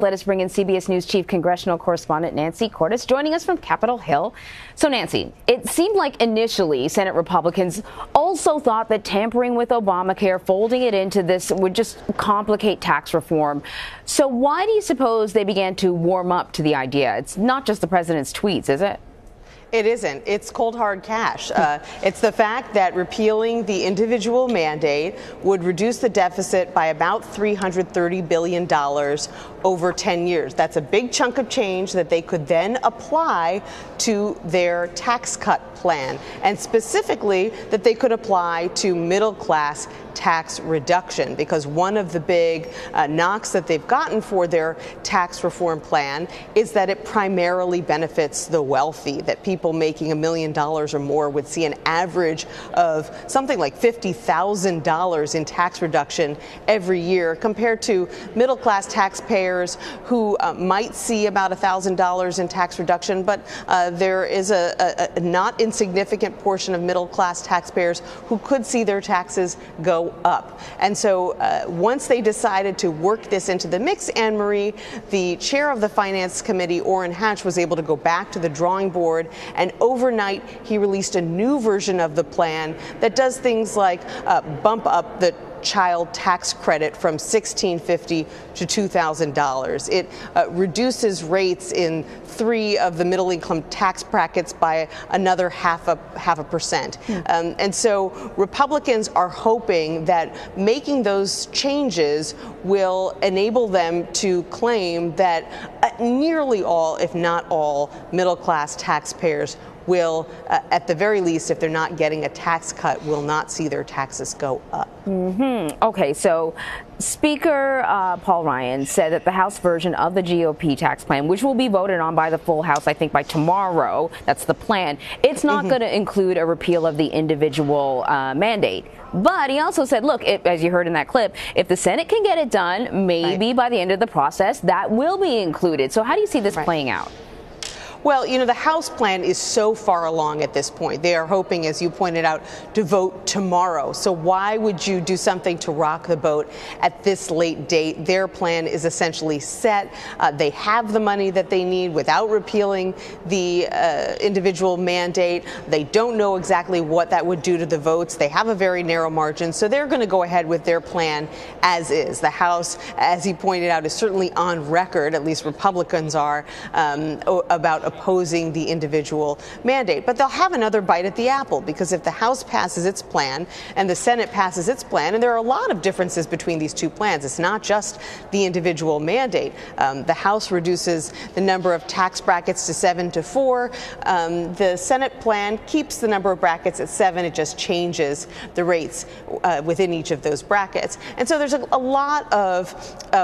Let us bring in CBS News Chief Congressional Correspondent Nancy Cordes, joining us from Capitol Hill. So, Nancy, it seemed like initially Senate Republicans also thought that tampering with Obamacare, folding it into this, would just complicate tax reform. So why do you suppose they began to warm up to the idea? It's not just the president's tweets, is it? It isn't. It's cold, hard cash. It's the fact that repealing the individual mandate would reduce the deficit by about $330 billion over 10 years. That's a big chunk of change that they could then apply to their tax cut plan, and specifically that they could apply to middle class tax reduction, because one of the big knocks that they've gotten for their tax reform plan is that it primarily benefits the wealthy, that people making $1 million or more would see an average of something like $50,000 in tax reduction every year, compared to middle class taxpayers who might see about $1,000 in tax reduction. But there is a not insignificant portion of middle class taxpayers who could see their taxes go up. And so once they decided to work this into the mix, Anne Marie, the chair of the Finance Committee, Orrin Hatch, was able to go back to the drawing board, and overnight he released a new version of the plan that does things like bump up the child tax credit from $1,650 to $2,000. It reduces rates in 3 of the middle income tax brackets by another half a percent. And so Republicans are hoping that making those changes will enable them to claim that nearly all, if not all, middle class taxpayers will, at the very least, if they're not getting a tax cut, will not see their taxes go up. Okay, so Speaker Paul Ryan said that the House version of the GOP tax plan, which will be voted on by the full House, I think, by tomorrow, that's the plan, it's not going to include a repeal of the individual mandate. But he also said, look, as you heard in that clip, if the Senate can get it done, maybe by the end of the process, that will be included. So how do you see this playing out? Well, you know, the House plan is so far along at this point. They are hoping, as you pointed out, to vote tomorrow. So why would you do something to rock the boat at this late date? Their plan is essentially set. They have the money that they need without repealing the individual mandate. They don't know exactly what that would do to the votes. They have a very narrow margin, so they're going to go ahead with their plan as is. The House, as he pointed out, is certainly on record, at least Republicans are, about opposing the individual mandate. But they'll have another bite at the apple, because if the House passes its plan and the Senate passes its plan, and there are a lot of differences between these two plans, it's not just the individual mandate. The House reduces the number of tax brackets to 7 to 4. The Senate plan keeps the number of brackets at 7. It just changes the rates within each of those brackets. And so there's a lot of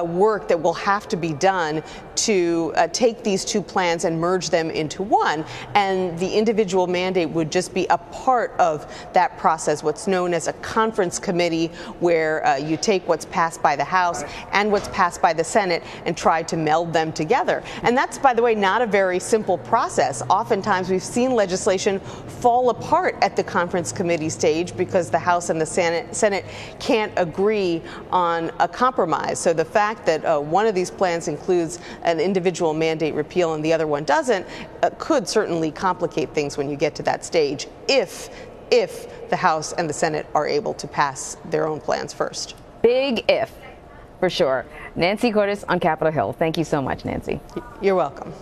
work that will have to be done to take these two plans and merge them into one, and the individual mandate would just be a part of that process, what's known as a conference committee, where you take what's passed by the House and what's passed by the Senate and try to meld them together. And that's, by the way, not a very simple process. Oftentimes we've seen legislation fall apart at the conference committee stage because the House and the Senate can't agree on a compromise. So the fact that one of these plans includes an individual mandate repeal and the other one doesn't could certainly complicate things when you get to that stage, if the House and the Senate are able to pass their own plans first. Big if, for sure. Nancy Cordes on Capitol Hill. Thank you so much, Nancy. You're welcome.